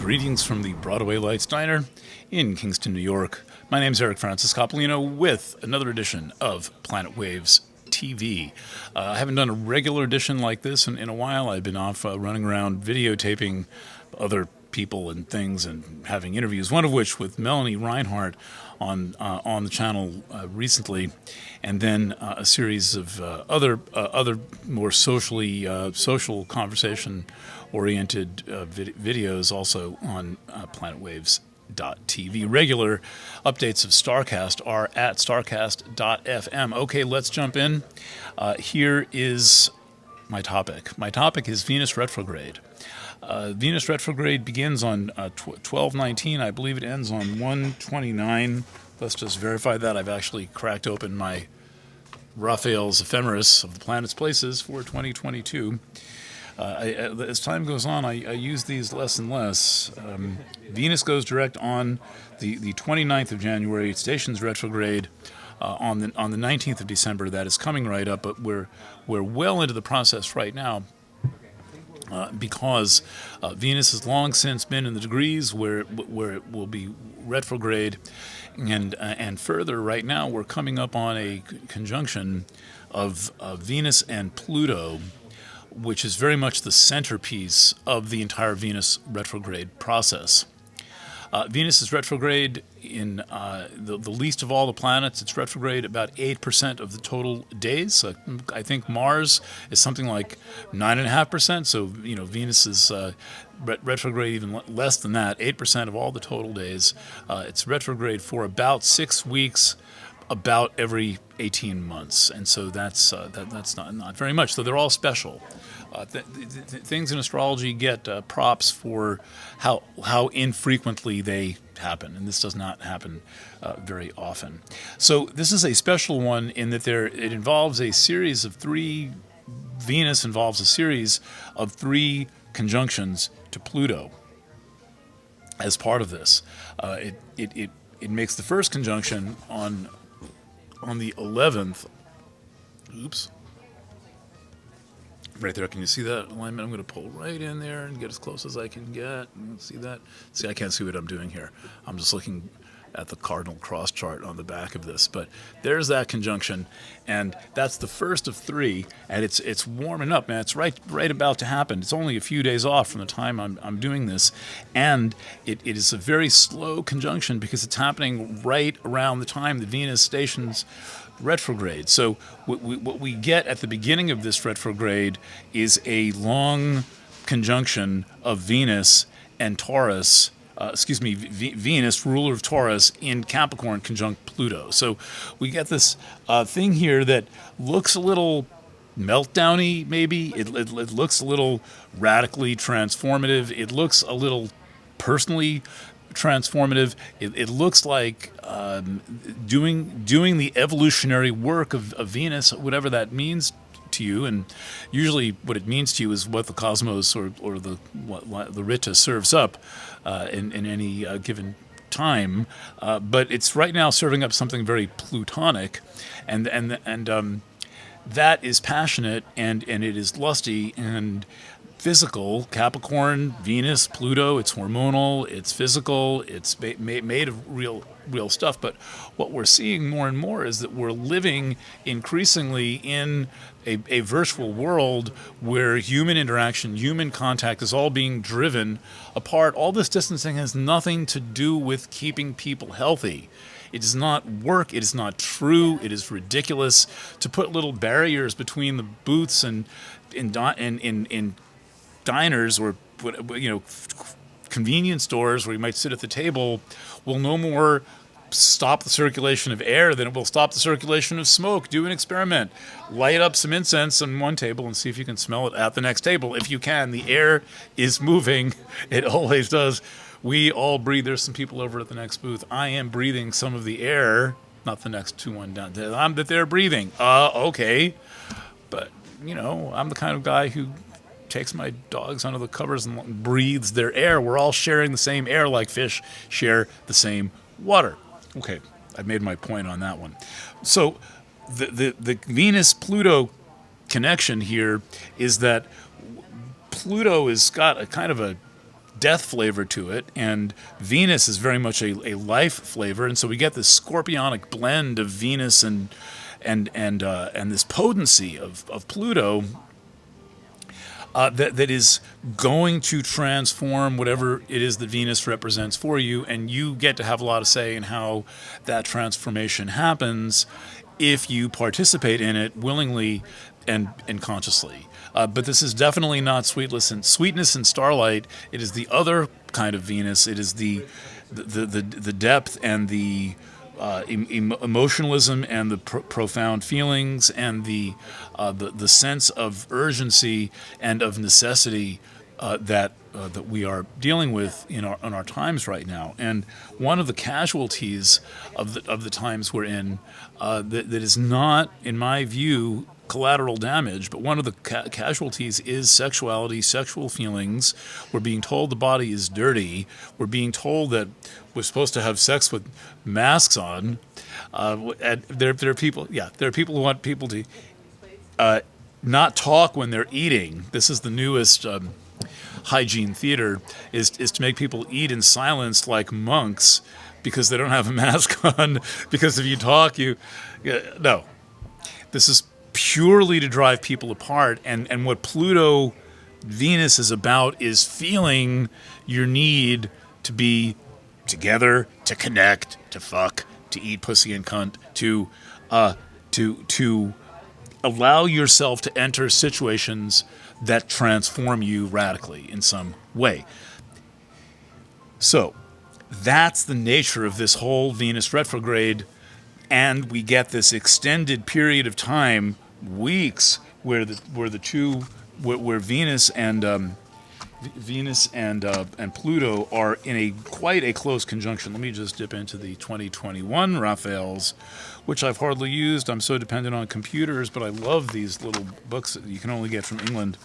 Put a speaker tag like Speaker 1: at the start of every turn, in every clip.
Speaker 1: Greetings from the Broadway Lights Diner in Kingston, New York. My name's Eric Francis Coppolino with another edition of Planet Waves TV. I haven't done a regular edition like this in a while. I've been off running around videotaping other people and things and having interviews, one of which with Melanie Reinhardt on the channel recently, and then a series of other more social conversation-oriented videos also on planetwaves.tv. Regular updates of STARCAST are at starcast.fm. Okay, let's jump in. Here is my topic. My topic is Venus retrograde. Venus retrograde begins on 12/19. I believe it ends on 1/29. Let's just verify that. I've actually cracked open my Raphael's Ephemeris of the Planet's Places for 2022. As time goes on, I use these less and less. Venus goes direct on the 29th of January. It stations retrograde on the 19th of December. That is coming right up, but we're well into the process right now. Because Venus has long since been in the degrees where it will be retrograde, and further, right now we're coming up on a conjunction of Venus and Pluto, which is very much the centerpiece of the entire Venus retrograde process. Venus is retrograde in the least of all the planets. It's retrograde about 8% of the total days. I think Mars is something like 9.5%. So, Venus is retrograde even less than that, 8% of all the total days. It's retrograde for about 6 weeks, about every 18 months. And so that's not very much. So they're all special. Things in astrology get props for how infrequently they happen, and this does not happen very often. So this is a special one in that it involves a series of three. Venus involves a series of three conjunctions to Pluto. As part of this, it makes the first conjunction on the 11th. Oops. Right there, can you see that alignment? I'm going to pull right in there and get as close as I can get. See that? See, I can't see what I'm doing here. I'm just looking at the cardinal cross chart on the back of this. But there's that conjunction, and that's the first of three, and it's warming up, man. It's right about to happen. It's only a few days off from the time I'm doing this, and it is a very slow conjunction because it's happening right around the time the Venus stations retrograde. So what we get at the beginning of this retrograde is a long conjunction of Venus and Taurus, Venus, ruler of Taurus, in Capricorn conjunct Pluto. So we get this thing here that looks a little meltdowny, maybe. It looks a little radically transformative. It looks a little personally transformative. It looks like doing the evolutionary work of Venus, whatever that means to you, and usually what it means to you is what the cosmos or what the Rita serves up in any given time. But it's right now serving up something very Plutonic, and that is passionate and it is lusty and physical. Capricorn, Venus, Pluto, it's hormonal, it's physical, it's made of real stuff. But what we're seeing more and more is that we're living increasingly in a virtual world where human interaction, human contact is all being driven apart. All this distancing has nothing to do with keeping people healthy. It does not work. It is not true. It is ridiculous to put little barriers between the booths and in diners or convenience stores where you might sit at the table will no more stop the circulation of air than it will stop the circulation of smoke. Do an experiment. Light up some incense on one table and see if you can smell it at the next table. If you can, the air is moving. It always does. We all breathe. There's some people over at the next booth. I am breathing some of the air, not the next one down. That they're breathing. Okay. But, I'm the kind of guy who takes my dogs under the covers and breathes their air. We're all sharing the same air like fish share the same water. Okay, I've made my point on that one. So the Venus-Pluto connection here is that Pluto has got a kind of a death flavor to it, and Venus is very much a life flavor, and so we get this scorpionic blend of Venus and this potency of Pluto that is going to transform whatever it is that Venus represents for you, and you get to have a lot of say in how that transformation happens if you participate in it willingly and consciously. But this is definitely not sweetness and starlight. It is the other kind of Venus. It is the depth and the emotionalism and the profound feelings and the sense of urgency and of necessity that we are dealing with in our times right now. And one of the casualties of the times we're in that is not, in my view, collateral damage, but one of the casualties is sexuality, sexual feelings. We're being told the body is dirty. We're being told that we're supposed to have sex with masks on. And there are people who want people to not talk when they're eating. This is the newest hygiene theater, is to make people eat in silence like monks because they don't have a mask on. Because if you talk, no. This is purely to drive people apart, and what Pluto Venus is about is feeling your need to be together, to connect, to fuck, to eat pussy and cunt, to allow yourself to enter situations that transform you radically in some way. So that's the nature of this whole Venus retrograde, and we get this extended period of time, weeks, where Venus and Pluto are in quite a close conjunction. Let me just dip into the 2021 Raphaels, which I've hardly used. I'm so dependent on computers, but I love these little books that you can only get from England.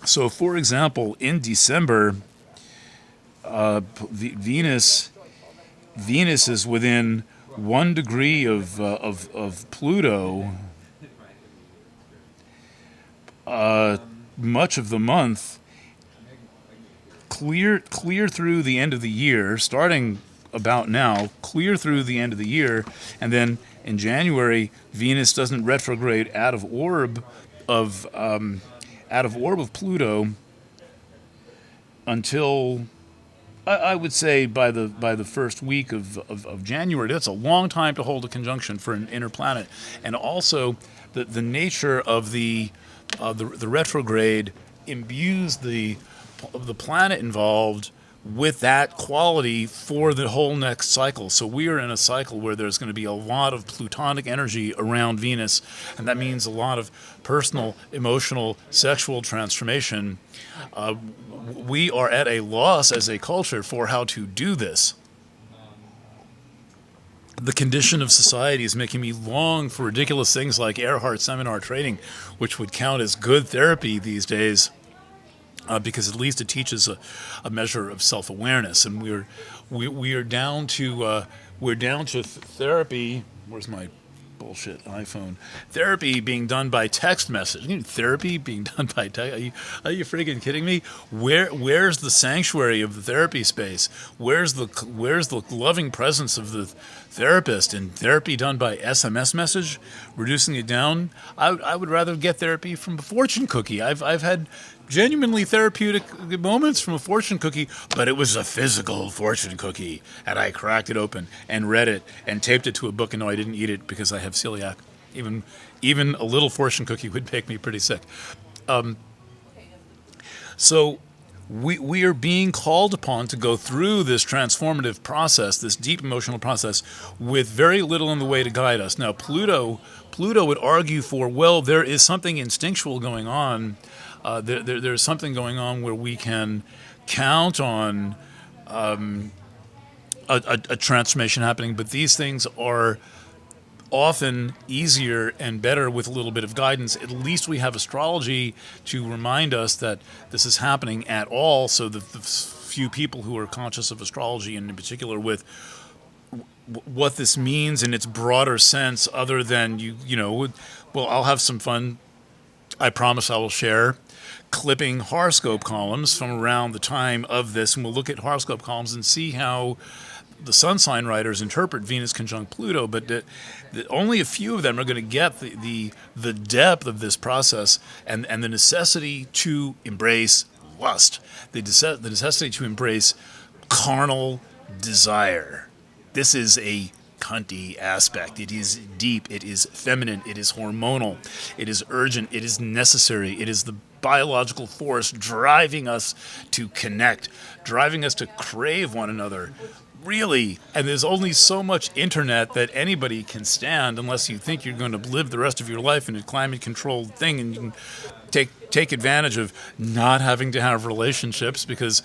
Speaker 1: So, for example, in December, Venus is within 1 degree of Pluto much of the month, clear through the end of the year, starting about now, clear through the end of the year, and then in January, Venus doesn't retrograde out of orb of Pluto until I would say by the first week of January. That's a long time to hold a conjunction for an inner planet, and also the nature of the retrograde imbues the planet involved with that quality for the whole next cycle. So we are in a cycle where there's going to be a lot of plutonic energy around Venus, and that means a lot of personal, emotional, sexual transformation. We are at a loss as a culture for how to do this. The condition of society is making me long for ridiculous things like Earhart seminar training, which would count as good therapy these days. Because at least it teaches a measure of self-awareness, and we're down to therapy. Where's my bullshit iPhone? Therapy being done by text message. Therapy being done by text. Are you freaking kidding me? Where's the sanctuary of the therapy space? Where's the loving presence of the therapist? And therapy done by SMS message, reducing it down. I would rather get therapy from a fortune cookie. I've had genuinely therapeutic moments from a fortune cookie, but it was a physical fortune cookie, and I cracked it open and read it and taped it to a book, and no, I didn't eat it because I have celiac. Even a little fortune cookie would make me pretty sick. So we are being called upon to go through this transformative process, this deep emotional process, with very little in the way to guide us. Now, Pluto would argue for, well, there is something instinctual going on. There's something going on where we can count on a transformation happening, but these things are often easier and better with a little bit of guidance. At least we have astrology to remind us that this is happening at all, so the few people who are conscious of astrology, and in particular with what this means in its broader sense, other than well, I'll have some fun I promise I will share clipping horoscope columns from around the time of this, and we'll look at horoscope columns and see how the sun sign writers interpret Venus conjunct Pluto, but only a few of them are going to get the depth of this process and the necessity to embrace lust, the necessity to embrace carnal desire. This is a cunty aspect. It is deep, it is feminine, it is hormonal, it is urgent, it is necessary, it is the biological force driving us to connect, driving us to crave one another. Really, and there's only so much internet that anybody can stand unless you think you're going to live the rest of your life in a climate-controlled thing, and you can take advantage of not having to have relationships, because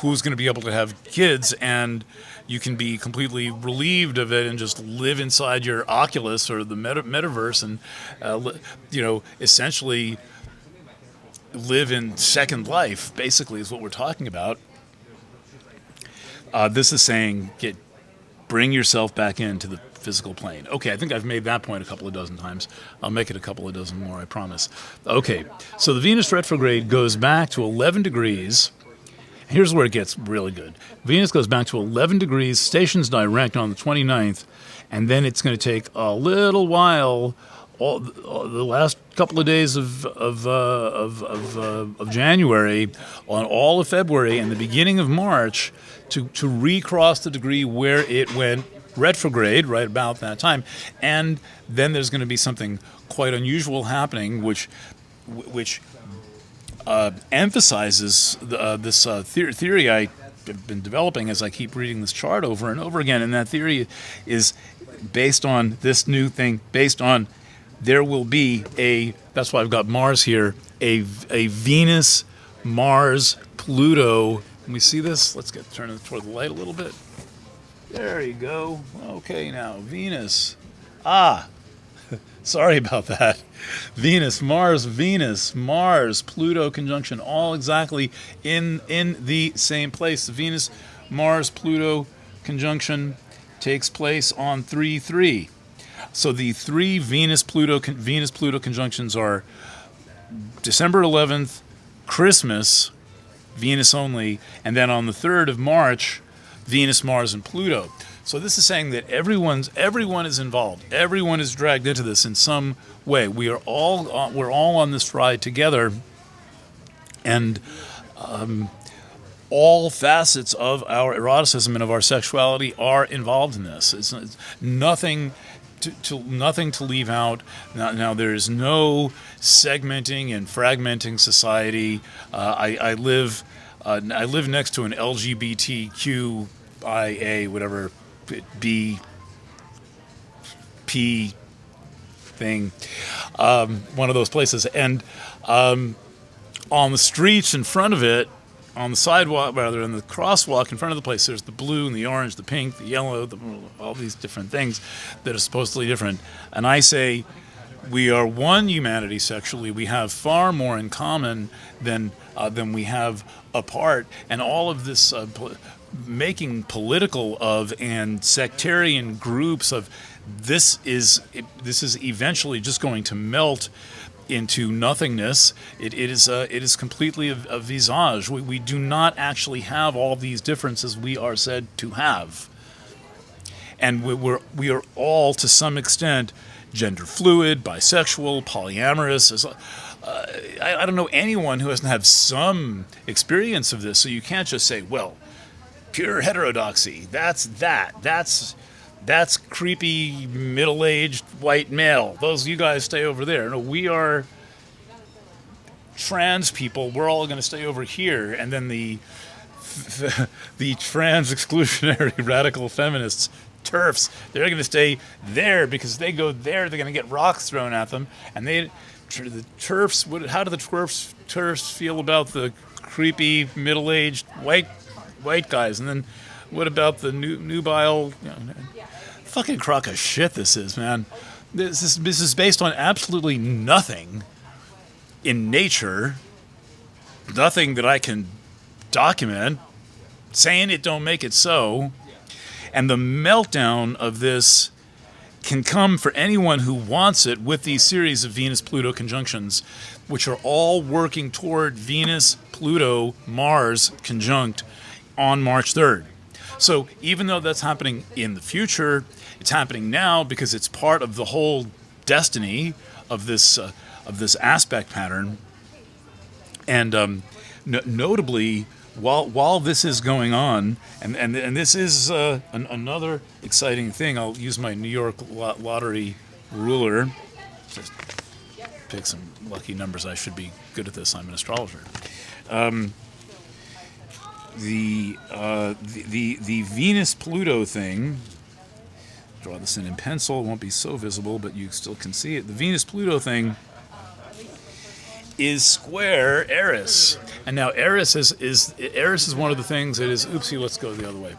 Speaker 1: who's going to be able to have kids, and you can be completely relieved of it and just live inside your Oculus or the metaverse and, essentially live in second life, basically, is what we're talking about. This is saying bring yourself back into the physical plane. Okay, I think I've made that point a couple of dozen times. I'll make it a couple of dozen more, I promise. Okay, so the Venus retrograde goes back to 11 degrees. Here's where it gets really good. Venus goes back to 11 degrees, stations direct on the 29th, and then it's going to take a little while, the last couple of days of January, on all of February, and the beginning of March, to recross the degree where it went retrograde right about that time. And then there's going to be something quite unusual happening, which emphasizes this theory I've been developing as I keep reading this chart over and over again. And that theory is based on this new thing, based on there will be that's why I've got Mars here, a Venus, Mars, Pluto. Can we see this? Let's turn it toward the light a little bit. There you go. Okay, now Venus. Sorry about that. Venus, Mars, Pluto conjunction, all exactly in the same place. The Venus, Mars, Pluto conjunction takes place on 3/3. So the three Venus-Pluto conjunctions are December 11th, Christmas, Venus only, and then on the 3rd of March, Venus, Mars, and Pluto. So this is saying that everyone is involved. Everyone is dragged into this in some way. We're all on this ride together, and all facets of our eroticism and of our sexuality are involved in this. It's nothing to leave out. Now there is no segmenting and fragmenting society. I live next to an LGBTQIA whatever B P thing, one of those places, and on the streets in front of it, on the sidewalk, rather, in the crosswalk in front of the place, there's the blue and the orange, the pink, the yellow, all these different things that are supposedly different. And I say, we are one humanity sexually. We have far more in common than we have apart. And all of this making political of and sectarian groups of this is eventually just going to melt into nothingness. It is completely a visage. We do not actually have all these differences we are said to have, and we are all to some extent gender fluid, bisexual, polyamorous. I don't know anyone who doesn't have some experience of this. So you can't just say, well, pure heterodoxy. That's creepy middle-aged white male. You guys stay over there. No, we are trans people. We're all going to stay over here. And then the trans exclusionary radical feminists, TERFs, they're going to stay there because they go there, they're going to get rocks thrown at them. And the TERFs, how do the TERFs feel about the creepy middle-aged white guys? And then what about the nubile? Fucking crock of shit this is, man. This is based on absolutely nothing in nature, nothing that I can document, saying it don't make it so. And the meltdown of this can come for anyone who wants it with these series of Venus-Pluto conjunctions, which are all working toward Venus-Pluto-Mars conjunct on March 3rd. So even though that's happening in the future, it's happening now because it's part of the whole destiny of this aspect pattern. And notably, while this is going on, and this is another exciting thing, I'll use my New York lottery ruler. Just pick some lucky numbers. I should be good at this. I'm an astrologer. The Venus-Pluto thing, draw this in pencil, it won't be so visible, but you still can see it. The Venus-Pluto thing is square Eris. And now Eris is one of the things that is, oopsie, let's go the other way.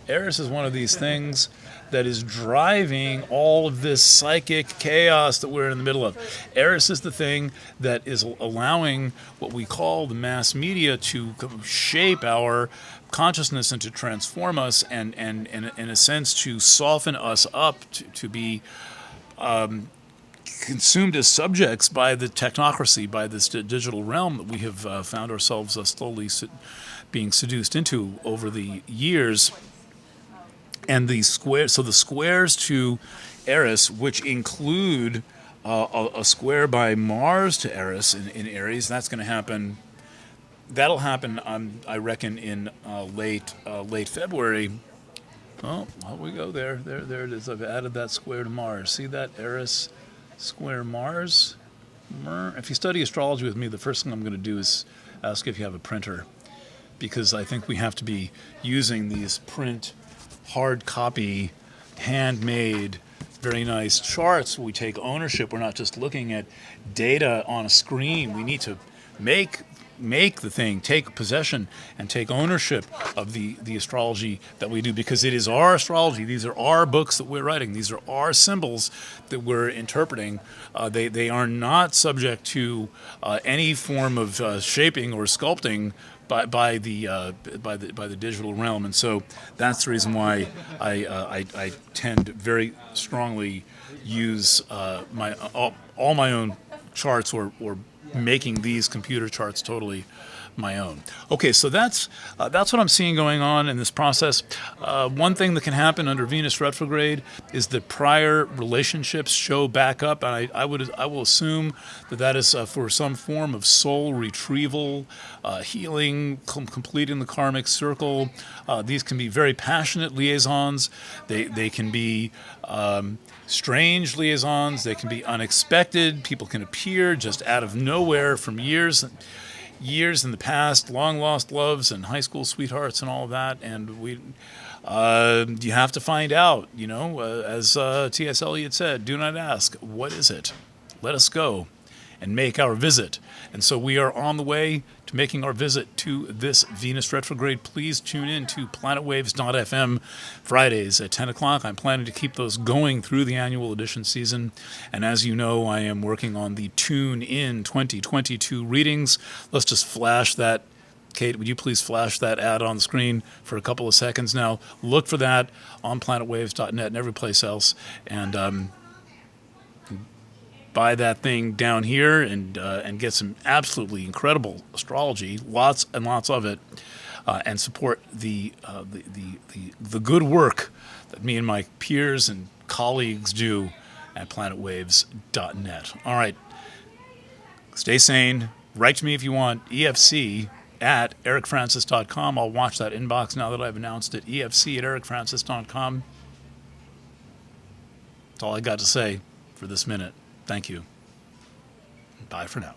Speaker 1: Eris is one of these things that is driving all of this psychic chaos that we're in the middle of. Eris is the thing that is allowing what we call the mass media to shape our consciousness and to transform us and in a sense to soften us up to be consumed as subjects by the technocracy, by this digital realm that we have found ourselves slowly being seduced into over the years. And the squares to Eris, which include a square by Mars to Eris in Aries, that's going to happen. That'll happen, I reckon, in late February. Oh, well, we go there. There it is. I've added that square to Mars. See that Eris square Mars? If you study astrology with me, the first thing I'm going to do is ask if you have a printer, because I think we have to be using these print, hard copy, handmade, very nice charts. We take ownership. We're not just looking at data on a screen. We need to make the thing, take possession and take ownership of the astrology that we do, because it is our astrology. These are our books that we're writing. These are our symbols that we're interpreting. They are not subject to any form of shaping or sculpting by the digital realm. And so that's the reason why I tend to very strongly use all my own charts or making these computer charts totally my own. Okay, so that's what I'm seeing going on in this process. One thing that can happen under Venus retrograde is that prior relationships show back up, and I will assume that is for some form of soul retrieval, healing, completing the karmic circle. These can be very passionate liaisons. They can be strange liaisons. They can be unexpected. People can appear just out of nowhere from years in the past, long lost loves and high school sweethearts and all of that. And you have to find out, as T.S. Eliot said, do not ask, what is it? Let us go and make our visit. And so we are on the way to making our visit to this Venus retrograde. Please tune in to planetwaves.fm Fridays at 10 o'clock. I'm planning to keep those going through the annual edition season. And as you know, I am working on the Tune In 2022 readings. Let's just flash that. Kate, would you please flash that ad on the screen for a couple of seconds now? Look for that on planetwaves.net and every place else. And buy that thing down here and get some absolutely incredible astrology, lots and lots of it, and support the good work that me and my peers and colleagues do at planetwaves.net. All right, stay sane. Write to me if you want. EFC@ericfrancis.com. I'll watch that inbox now that I've announced it. EFC@ericfrancis.com. That's all I got to say for this minute. Thank you. Bye for now.